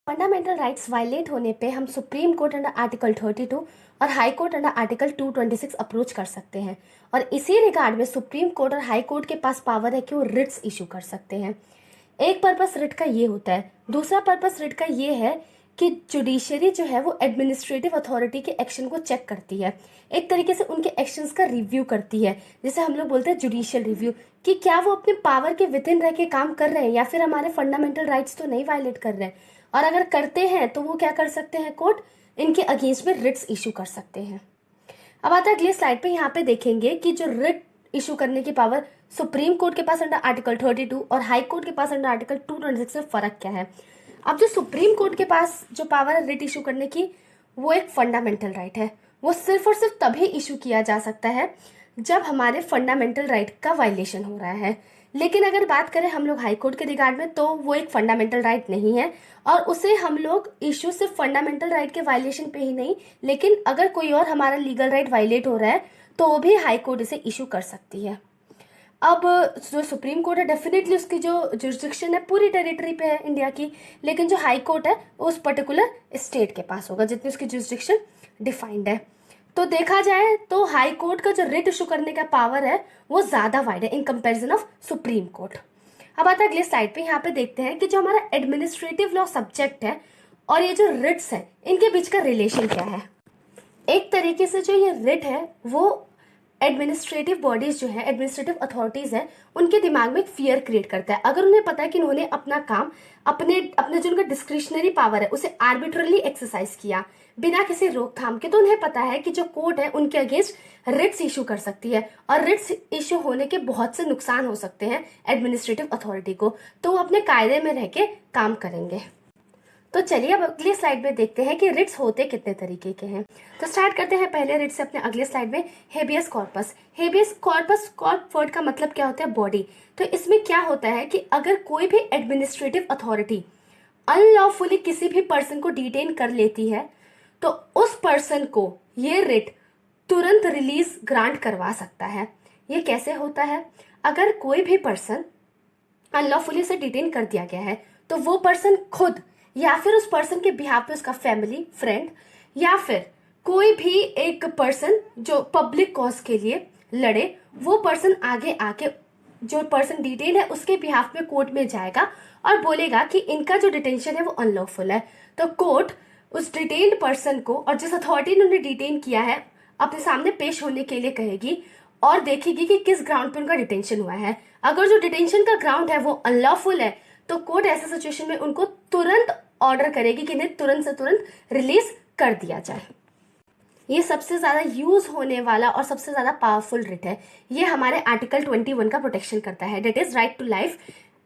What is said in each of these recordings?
Fundamental rights violate होने पे हम सुप्रीम कोर्ट अंडर आर्टिकल 32 और high court under article 226 approach कर सकते हैं। और इसी रिगार्ड में सुप्रीम कोर्ट और हाई कोर्ट के पास पावर है कि वो रिट्स इशू कर सकते हैं। एक पर्पस रिट का ये होता है, दूसरा पर्पस रिट का ये है कि जुडिशरी जो है वो एडमिनिस्ट्रेटिव अथॉरिटी के एक्शन को चेक करती है, एक तरीके से उनके एक्शंस का रिव्यू करती है, जिसे हम लोग बोलते हैं जुडिशियल रिव्यू, कि क्या वो अपने पावर के विद इन रह के काम कर रहे हैं या फिर हमारे फंडामेंटल राइट्स तो नहीं वायलेट कर रहे हैं। और अगर करते हैं तो वो क्या कर सकते हैं, कोर्ट इनके अगेंस्ट में रिट्स इशू कर सकते हैं। अब आता है अगली स्लाइड पे, यहाँ पे देखेंगे कि जो रिट इशू करने की पावर सुप्रीम कोर्ट के पास अंडर आर्टिकल 32 और हाई कोर्ट के पास अंडर आर्टिकल 226 में फर्क क्या है। अब जो सुप्रीम कोर्ट के पास जो पावर है रिट इशू करने की, वो एक फंडामेंटल राइट है। वो सिर्फ और सिर्फ तभी इशू किया जा सकता है जब हमारे फंडामेंटल राइट का वायलेशन हो रहा है। लेकिन अगर बात करें हम लोग हाई कोर्ट के रिगार्ड में, तो वो एक फंडामेंटल राइट नहीं है और उसे हम लोग इशू सिर्फ फंडामेंटल राइट के वायलेशन पे ही नहीं, लेकिन अगर कोई और हमारा लीगल राइट वायलेट हो रहा है तो वो भी हाई कोर्ट इसे इशू कर सकती है। अब जो सुप्रीम कोर्ट है डेफिनेटली उसकी जो जुरिस्डिक्शन है पूरी टेरिटरी पे है इंडिया की, लेकिन जो हाई कोर्ट है वो उस पर्टिकुलर स्टेट के पास होगा जितनी उसकी जुरिस्डिक्शन डिफाइंड है। तो देखा जाए तो हाई कोर्ट का जो रिट इशू करने का पावर है वो ज्यादा वाइड है in comparison of supreme court. अब आता है अगले स्लाइड पे, यहाँ पे देखते हैं कि जो हमारा एडमिनिस्ट्रेटिव लॉ सब्जेक्ट है और ये जो रिट्स है इनके बीच का रिलेशन क्या है। एक तरीके से जो ये रिट है वो एडमिनिस्ट्रेटिव बॉडीज जो है, एडमिनिस्ट्रेटिव अथॉरिटीज है, उनके दिमाग में एक फियर क्रिएट करता है। अगर उन्हें पता है कि उन्होंने अपना काम अपने अपने जो उनका डिस्क्रिशनरी पावर है उसे आर्बिट्रली एक्सरसाइज किया बिना किसी रोकथाम के, तो उन्हें पता है कि जो कोर्ट है उनके अगेंस्ट रिट्स इशू कर सकती है और रिट्स इशू होने के बहुत से नुकसान हो सकते हैं एडमिनिस्ट्रेटिव अथॉरिटी को, तो वो अपने कायदे में रह के काम करेंगे। तो चलिए अब अगली स्लाइड में देखते हैं कि रिट्स होते कितने तरीके के हैं। तो स्टार्ट करते हैं पहले रिट से अपने अगले स्लाइड में, habeas corpus. Habeas corpus, Corp word का मतलब क्या होता है, बॉडी। तो इसमें क्या होता है कि अगर कोई भी एडमिनिस्ट्रेटिव अथॉरिटी अनलॉफुली किसी भी पर्सन को डिटेन कर लेती है तो उस पर्सन को ये रिट तुरंत रिलीज ग्रांट करवा सकता है। ये कैसे होता है, अगर कोई भी पर्सन अनलॉफुली से डिटेन कर दिया गया है तो वो पर्सन खुद या फिर उस पर्सन के बिहाफ पे उसका फैमिली, फ्रेंड या फिर कोई भी एक पर्सन जो पब्लिक कॉज के लिए लड़े, वो पर्सन आगे आके जो पर्सन डिटेन है उसके बिहाफ में कोर्ट में जाएगा और बोलेगा कि इनका जो डिटेंशन है वो अनलॉफुल है। तो कोर्ट उस डिटेन्ड पर्सन को और जिस अथॉरिटी ने उन्हें डिटेन किया है अपने सामने पेश होने के लिए कहेगी और देखेगी कि किस ग्राउंड पे उनका डिटेंशन हुआ है। अगर जो डिटेंशन का ग्राउंड है वो अनलॉफुल है तो कोर्ट ऐसे सिचुएशन में उनको तुरंत ऑर्डर करेगी कि इन्हें तुरंत से तुरंत रिलीज कर दिया जाए। ये सबसे ज्यादा यूज होने वाला और सबसे ज्यादा पावरफुल रिट है। ये हमारे आर्टिकल 21 का प्रोटेक्शन करता है, that is right to life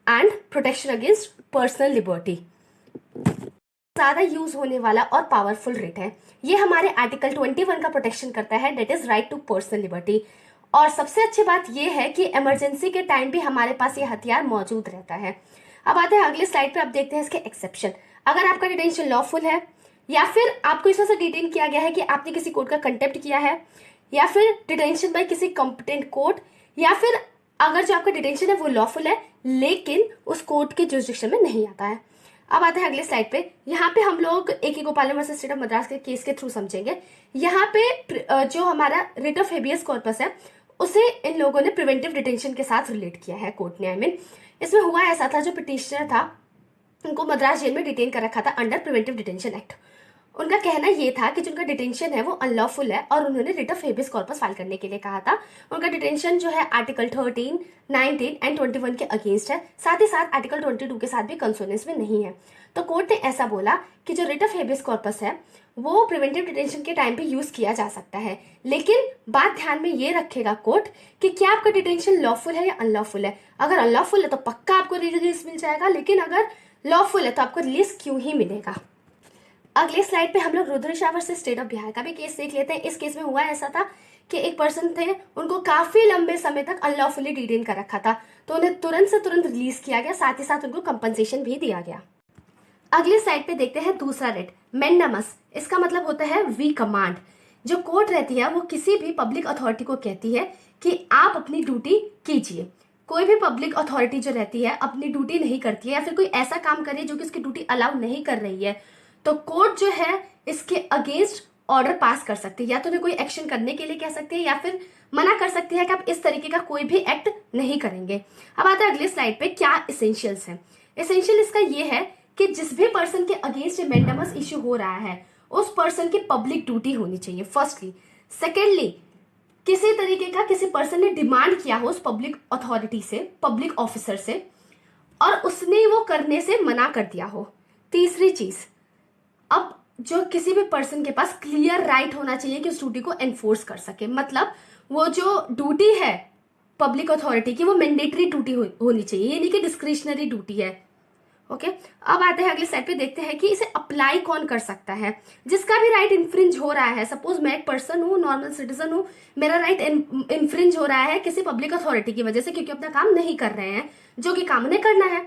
and protection against personal liberty. ज्यादा यूज होने वाला और पावरफुल रिट है। ये हमारे आर्टिकल 21 का प्रोटेक्शन करता है, that is right to personal liberty. और सबसे अच्छी बात यह है कि इमरजेंसी के टाइम भी हमारे पास ये हथियार मौजूद रहता है। अब आते हैं अगले स्लाइड पे, आप देखते हैं इसके एक्सेप्शन। अगर आपका डिटेंशन लॉफुल है या फिर आपको इस वजह से डिटेन किया गया है कि आपने किसी कोर्ट का कंटेम्प्ट किया है या फिर डिटेंशन बाय किसी कॉम्पिटेंट कोर्ट, या फिर अगर जो आपका डिटेंशन है वो लॉफुल है लेकिन उस कोर्ट के जुरिस्डिक्शन में नहीं आता है। अब आते हैं अगले स्लाइड पे, यहाँ पे हम लोग A.K. Gopalam versus state of Madras के केस के थ्रू समझेंगे। यहाँ पे जो हमारा रिट ऑफ हेबियस कॉर्पस है उसे इन लोगों ने प्रिवेंटिव डिटेंशन के साथ रिलेट किया है कोर्ट ने। आई मीन इसमें हुआ ऐसा था, जो पिटिशनर था उनको मद्रास जेल में डिटेन कर रखा था अंडर प्रिवेंटिव डिटेंशन एक्ट। उनका कहना ये था कि जिनका डिटेंशन है वो अनलॉफुल है और उन्होंने writ of habeas corpus file करने के लिए कहा था। उनका डिटेंशन जो है आर्टिकल 13, 19 एंड 21 के अगेंस्ट है, साथ ही साथ आर्टिकल 22 के साथ भी कंसोनेंस में नहीं है। तो कोर्ट ने ऐसा बोला कि जो रिट ऑफ हेबियस कॉर्पस है वो प्रिवेंटिव डिटेंशन के टाइम पे यूज किया जा सकता है, लेकिन बात ध्यान में ये रखेगा कोर्ट कि क्या आपका डिटेंशन लॉफुल है या अनलॉफुल है। अगर अनलॉफुल है तो पक्का आपको रिलीज मिल जाएगा, लेकिन अगर लॉफुल है तो आपको रिलीज क्यों ही मिलेगा। अगले स्लाइड पे हम लोग Rudra Shah versus state of Bihar का भी केस देख लेते हैं। इस केस में हुआ ऐसा था कि एक पर्सन थे, उनको काफी लंबे समय तक अनलॉफुली डिटेन कर रखा था, तो उन्हें तुरंत से तुरंत रिलीज किया गया, साथ ही साथ उनको कंपनसेशन भी दिया गया। अगले स्लाइड पे देखते हैं दूसरा रिट, मैंडामस। इसका मतलब होता है वी कमांड। जो कोर्ट रहती है वो किसी भी पब्लिक अथॉरिटी को कहती है कि आप अपनी ड्यूटी कीजिए। कोई भी पब्लिक अथॉरिटी जो रहती है अपनी ड्यूटी नहीं करती है या फिर कोई ऐसा काम करे जो कि उसकी ड्यूटी अलाउ नहीं कर रही है, तो कोर्ट जो है इसके अगेंस्ट ऑर्डर पास कर सकती है, या तो उन्हें कोई एक्शन करने के लिए कह सकती है या फिर मना कर सकती है कि आप इस तरीके का कोई भी एक्ट नहीं करेंगे। अब आता है अगले स्लाइड पे क्या इसेंशियल्स है। इसेंशियल इसका ये है कि जिस भी पर्सन के अगेंस्ट मैंडेमस इश्यू हो रहा है उस पर्सन की पब्लिक ड्यूटी होनी चाहिए फर्स्टली। सेकेंडली, किसी तरीके का किसी पर्सन ने डिमांड किया हो उस पब्लिक अथॉरिटी से, पब्लिक ऑफिसर से, और उसने वो करने से मना कर दिया हो। तीसरी चीज, अब जो किसी भी पर्सन के पास क्लियर राइट होना चाहिए कि उस ड्यूटी को एनफोर्स कर सके, मतलब वो जो ड्यूटी है पब्लिक अथॉरिटी की वो मैंडेटरी ड्यूटी होनी चाहिए, ये नहीं कि डिस्क्रिशनरी ड्यूटी है। ओके, अब आते हैं अगले सेट पे, देखते हैं कि इसे अप्लाई कौन कर सकता है जिसका भी राइट इन्फ्रिंज हो रहा है। सपोज मैं एक पर्सन हूँ, नॉर्मल सिटीजन हूँ, मेरा राइट इन्फ्रिंज हो रहा है किसी पब्लिक अथॉरिटी की वजह से, क्योंकि अपना काम नहीं कर रहे हैं जो कि काम उन्हें करना है,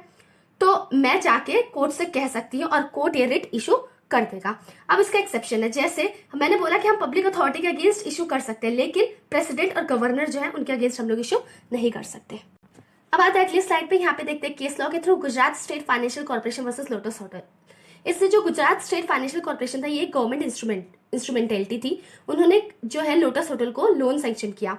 तो मैं जाके कोर्ट से कह सकती हूँ और कोर्ट ये रिट इशू कर देगा। अब इसका एक्सेप्शन है, जैसे मैंने बोला कि हम पब्लिक अथॉरिटी के अगेंस्ट इशू कर सकते हैं, लेकिन प्रेसिडेंट और गवर्नर जो है उनके अगेंस्ट हम लोग इशू नहीं कर सकते। अब आता है अगली स्लाइड पे, यहाँ पे देखते हैं केस लॉ के through Gujarat state financial corporation versus lotus hotel. इससे जो गुजरात स्टेट फाइनेंशियल कॉर्पोरेशन था ये एक गवर्नमेंट इंस्ट्रूमेंटेलिटी थी। उन्होंने जो है लोटस होटल को लोन सैंक्शन किया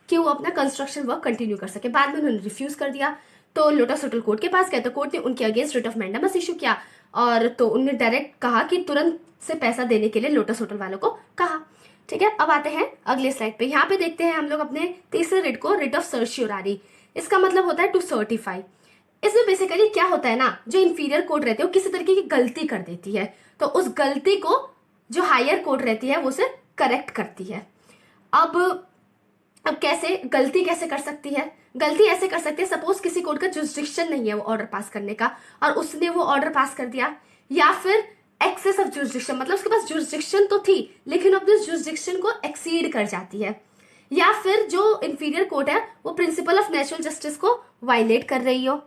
कि वो अपना कंस्ट्रक्शन वर्क कंटिन्यू कर सके। बाद में उन्होंने रिफ्यूज कर दिया, तो लोटस होटल कोर्ट के पास गए, तो कोर्ट ने उनके against writ of mandamus issue किया, और तो उन्होंने डायरेक्ट कहा कि तुरंत से पैसा देने के लिए लोटस होटल वालों को कहा। ठीक है, अब आते हैं अगले स्लाइड पे, यहाँ पे देखते हैं हम लोग अपने तीसरे रिट को, रिट ऑफ सर्शियोरारी। इसका मतलब होता है टू सर्टिफाई। इसमें बेसिकली क्या होता है ना, जो इंफीरियर कोर्ट रहती है वो किसी तरीके की गलती कर देती है, तो उस गलती को जो हायर कोर्ट रहती है वो उसे करेक्ट करती है। अब कैसे गलती कैसे कर सकती है? गलती ऐसे कर सकती है, सपोज किसी कोर्ट का जुरिस्डिक्शन नहीं है वो ऑर्डर पास करने का और उसने वो ऑर्डर पास कर दिया, या फिर एक्सेस ऑफ जुरिस्डिक्शन, मतलब उसके पास जुरिस्डिक्शन तो थी लेकिन अपने जुरिस्डिक्शन को एक्सीड कर जाती है, या फिर जो इंफीरियर कोर्ट है वो प्रिंसिपल ऑफ नेचुरल जस्टिस को वायलेट कर रही हो,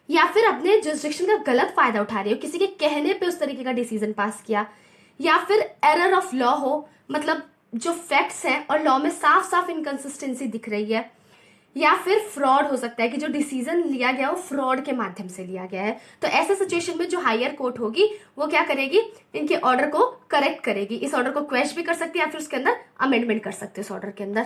या फिर अपने जुरिस्डिक्शन का गलत फायदा उठा रही हो, किसी के कहने पे उस तरीके का डिसीजन पास किया, या फिर एरर ऑफ लॉ हो, मतलब जो फैक्ट्स हैं और लॉ में साफ साफ इनकंसिस्टेंसी दिख रही है, या फिर फ्रॉड हो सकता है कि जो डिसीजन लिया गया वो फ्रॉड के माध्यम से लिया गया है। तो ऐसे सिचुएशन में जो हायर कोर्ट होगी वो क्या करेगी, इनके ऑर्डर को करेक्ट करेगी, इस ऑर्डर को क्वेश्चन भी कर सकती है या फिर उसके अंदर अमेंडमेंट कर सकते हैं इस ऑर्डर के अंदर।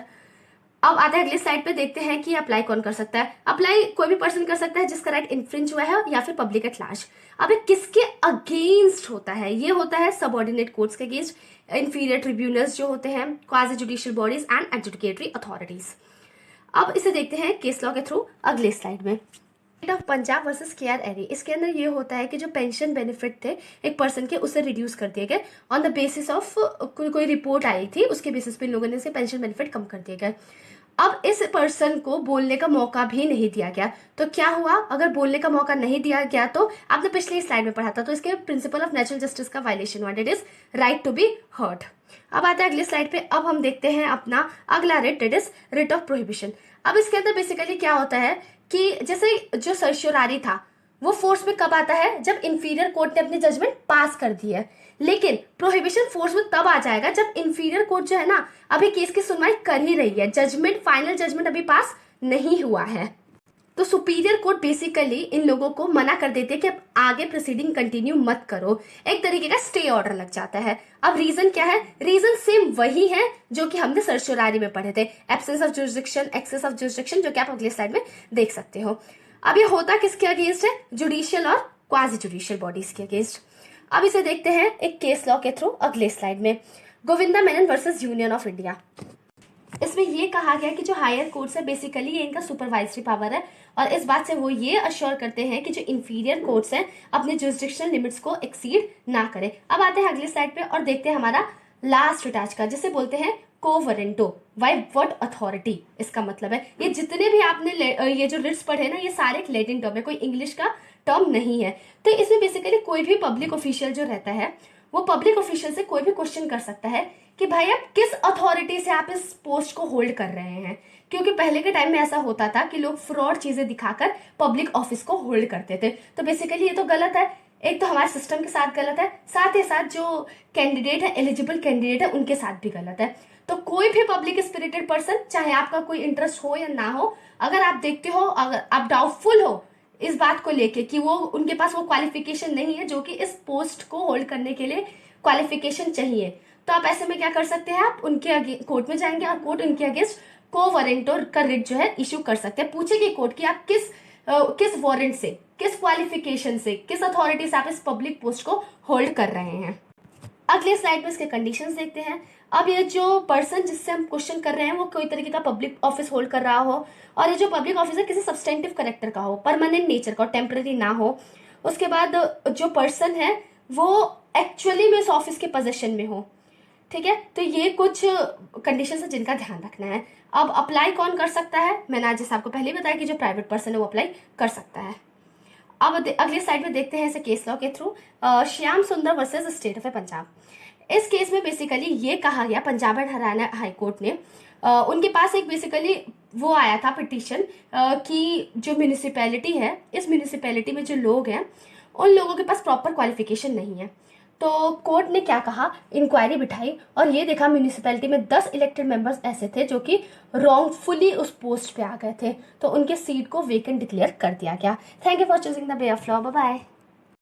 अब आता है अगले स्लाइड पे, देखते हैं कि अप्लाई कौन कर सकता है। अप्लाई कोई भी पर्सन कर सकता है जिसका राइट इन्फ्रिंज हुआ है या फिर पब्लिक एट लार्ज। अब किसके अगेंस्ट होता है? ये होता है सबऑर्डिनेट कोर्ट्स के अगेंस्ट, इंफीरियर ट्रिब्यूनल्स जो होते हैं, quasi judicial bodies and adjudicatory authorities. अब इसे देखते हैं केस लॉ के थ्रू अगले स्लाइड में। Of Punjab versus KR Erry, इसके अंदर ये होता है कि जो पेंशन बेनिफिट थे एक पर्सन के उसे रिड्यूस कर दिए गए ऑन द बेसिस ऑफ कोई रिपोर्ट आई थी, उसके बेसिस पे इन लोगों ने इसे पेंशन बेनिफिट कम कर दिए गए। अब इस पर्सन को बोलने का मौका भी नहीं दिया गया, तो क्या हुआ? अगर बोलने का मौका नहीं दिया गया तो आपने पिछले स्लाइड में पढ़ा था, तो इसके प्रिंसिपल ऑफ नेचुरल जस्टिस का वायलेशन हुआ, it is right to be heard. अब आता है अगले स्लाइड पे, अब हम देखते हैं अपना अगला writ, it is writ of prohibition. अब इसके अंदर बेसिकली क्या होता है कि जैसे जो सर्शियोरारी था वो फोर्स में कब आता है? जब इंफीरियर कोर्ट ने अपनी जजमेंट पास कर दी है, लेकिन प्रोहिबिशन फोर्स में तब आ जाएगा जब इंफीरियर कोर्ट जो है ना अभी केस की सुनवाई कर ही रही है, जजमेंट, फाइनल जजमेंट अभी पास नहीं हुआ है। तो सुपीरियर कोर्ट बेसिकली इन लोगों को मना कर देते हैं कि अब आगे प्रोसीडिंग कंटिन्यू मत करो, एक तरीके का स्टे ऑर्डर लग जाता है। अब रीजन क्या है? रीजन सेम वही है जो कि हमने सर्शियोरारी में पढ़े थे, absence of jurisdiction, excess of jurisdiction, जो कि आप अगले स्लाइड में देख सकते हो। अब ये होता किसके अगेंस्ट है? जुडिशियल और क्वाजी जुडिशियल बॉडीज के अगेंस्ट। अब इसे देखते हैं एक केस लॉ के थ्रू अगले स्लाइड में, Govinda Menon versus union of India. इसमें ये कहा गया कि जो हायर कोर्ट्स है बेसिकली ये इनका सुपरवाइजरी पावर है, और इस बात से वो ये अश्योर करते हैं कि जो इंफीरियर कोर्ट्स हैं अपने जुरिस्डिक्शनल लिमिट्स को एक्सीड ना करें। अब आते हैं अगले स्लाइड पे और देखते हैं हमारा लास्ट रिट आज का, जिसे बोलते हैं कोवरेंटो बाय व्हाट अथॉरिटी। इसका मतलब है ये जितने भी आपने ये जो रिट्स पढ़े ना ये सारे एक लैटिन टर्म है, कोई इंग्लिश का टर्म नहीं है। तो इसमें बेसिकली कोई भी पब्लिक ऑफिशियल जो रहता है वो पब्लिक ऑफिशियल से कोई भी क्वेश्चन कर सकता है कि भाई आप किस अथॉरिटी से आप इस पोस्ट को होल्ड कर रहे हैं, क्योंकि पहले के टाइम में ऐसा होता था कि लोग फ्रॉड चीजें दिखाकर पब्लिक ऑफिस को होल्ड करते थे। तो बेसिकली ये तो गलत है, एक तो हमारे सिस्टम के साथ गलत है, साथ ही साथ जो कैंडिडेट है, एलिजिबल कैंडिडेट है, उनके साथ भी गलत है। तो कोई भी पब्लिक स्पिरिटेड पर्सन, चाहे आपका कोई इंटरेस्ट हो या ना हो, अगर आप देखते हो, अगर आप डाउटफुल हो इस बात को लेके कि वो उनके पास वो क्वालिफिकेशन नहीं है जो कि इस पोस्ट को होल्ड करने के लिए क्वालिफिकेशन चाहिए, तो आप ऐसे में क्या कर सकते हैं, आप उनके कोर्ट में जाएंगे और कोर्ट उनके अगेंस्ट को वारंट और का रिट जो है इशू कर सकते हैं। पूछेगी कोर्ट कि आप किस वारंट से, किस क्वालिफिकेशन से, किस अथॉरिटी से आप इस पब्लिक पोस्ट को होल्ड कर रहे हैं। अगले स्लाइड में इसके कंडीशंस देखते हैं। अब ये जो पर्सन जिससे हम क्वेश्चन कर रहे हैं वो कोई तरीके का पब्लिक ऑफिस होल्ड कर रहा हो, और ये जो पब्लिक ऑफिसर किसी सब्सटेंटिव करेक्टर का हो, परमानेंट नेचर का, टेम्पररी ना हो। उसके बाद जो पर्सन है वो एक्चुअली में इस ऑफिस के पोजीशन में हो। ठीक है, तो ये कुछ कंडीशंस है जिनका ध्यान रखना है। अब अप्लाई कौन कर सकता है, मैंने आज जैसे आपको पहले बताया कि जो प्राइवेट पर्सन है वो अप्लाई कर सकता है। अब अगले स्लाइड में देखते हैं इसे केस लॉ के थ्रू, श्याम सुंदर वर्सेस स्टेट ऑफ पंजाब। इस केस में बेसिकली ये कहा गया, Punjab and Haryana high court ने उनके पास एक बेसिकली वो आया था पिटीशन कि जो म्यूनिसिपैलिटी है, इस म्यूनिसिपैलिटी में जो लोग हैं उन लोगों के पास प्रॉपर क्वालिफिकेशन नहीं है। तो कोर्ट ने क्या कहा, इंक्वायरी बिठाई और ये देखा म्यूनिसिपैलिटी में 10 इलेक्टेड मेंबर्स ऐसे थे जो कि रॉन्गफुली उस पोस्ट पे आ गए थे, तो उनके सीट को वेकेंट डिक्लेयर कर दिया गया। Thank you for choosing the way of law. Bye bye.